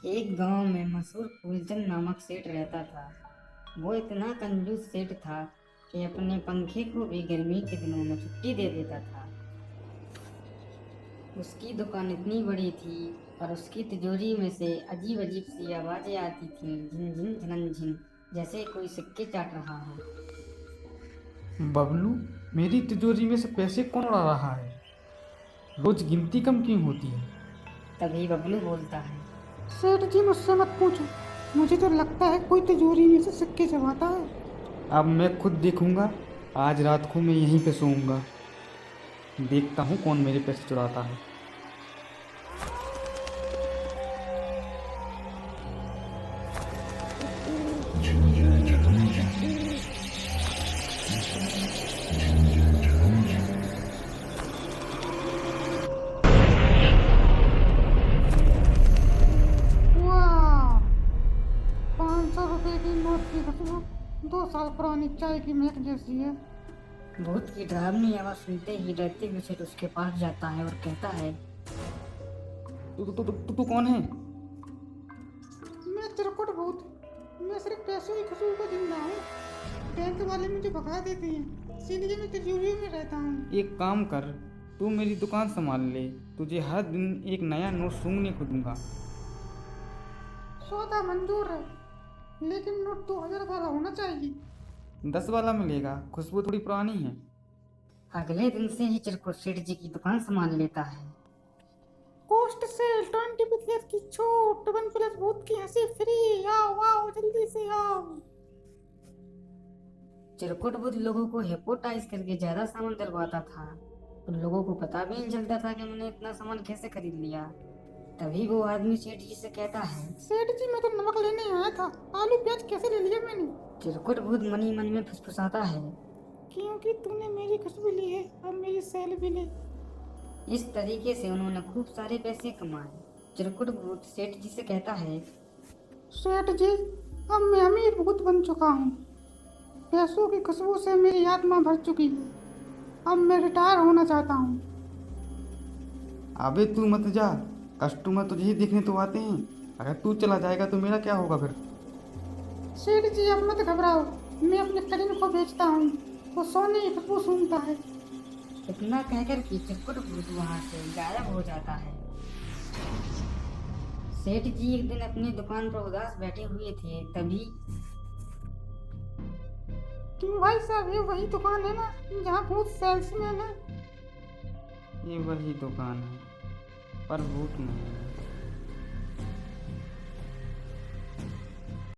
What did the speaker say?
एक गांव में मशहूर फूलचंद नामक सेठ रहता था। वो इतना कंजूस सेठ था कि अपने पंखे को भी गर्मी के दिनों में छुट्टी दे देता था। उसकी दुकान इतनी बड़ी थी और उसकी तिजोरी में से अजीब अजीब सी आवाजें आती थीं, झिन झिन झनन झिन, जैसे कोई सिक्के चाट रहा हो। बबलू, मेरी तिजोरी में से पैसे कौन उड़ा रहा है? रोज गिनती कम क्यों होती है? तभी बबलू बोलता है, सेठ जी मुझसे मत पूछो। मुझे तो लगता है कोई तिजोरी में से सिक्के चबाता है। अब मैं खुद देखूंगा। आज रात को मैं यहीं पे सोऊंगा। देखता हूँ कौन मेरे पैसे चुराता है। वाह, 500 रुपए की नोट की खुशबू 2 साल पुरानी चाय की महक जैसी है। भूत की डरावनी आवाज सुनते ही डरते हुए सेठ उसके पास जाता है और कहता है, तू कौन है? मैं चिरकुट भूत। मैं सिर्फ पैसों की खुशबू को जिंदा हूँ। बैंक वाले मुझे भगा देते हैं, इसीलिए मैं तिजोरी में रहता हूँ। एक काम कर, तू मेरी दुकान संभाल ले। तुझे हर दिन एक नया नोट सूंघने को दूंगा। सौदा मंजूर है, लेकिन नोट 2000 वाला होना चाहिए। 10 वाला मिलेगा, खुशबू थोड़ी पुरानी है। अगले दिन से ही चिरकुट सेठ जी की दुकान संभाल लेता है। कॉस्ट सेल 20% की छूट, 1+ भूत की हंसी फ्री। आओ आओ जल्दी से आओ। चिरकुट बुद्ध लोगों को हिप्नोटाइज करके ज्यादा सामान दिलवाता था और लोगों को पता भी नहीं चलता था कि मैंने इतना सामान कैसे खरीद लिया। तभी वो आदमी सेठ जी से कहता है, सेठ जी मैं तो नमक लेने आया था, आलू प्याज कैसे ले लिया मैंने? चिरकुट बुद्ध मनी मन में फुसफुसाता है, क्योंकि तूने मेरी खुशबू ली है, अब मेरी सैल भी ले। इस तरीके से उन्होंने खूब सारे पैसे कमाए। चिरकुट बुद्ध सेठ जी से कहता है, सेठ जी अब मैं अमीर भूत बन चुका हूँ। पैसों की खुशबू से मेरी आत्मा भर चुकी है। अब मैं रिटायर होना चाहता हूँ। अबे तू मत जा। कस्टमर तुझे ही देखने तो आते हैं। अगर तू चला जाएगा तो मेरा क्या होगा फिर? सेठ जी अब मत घबराओ, मैं अपने करीन को बेचता हूँ, वो सोने की खुशबू सूंघता है। इतना कहकर कि चिरकुट बुद्ध वहां से गायब हो जाता है। सेठ जी एक दिन अपनी दुकान पर उदास बैठे हुए थे, तभी क्यों भाई साहब, ये वही दुकान है ना जहाँ भूत सेल्समैन है? ये वही दुकान है, पर भूत नहीं है।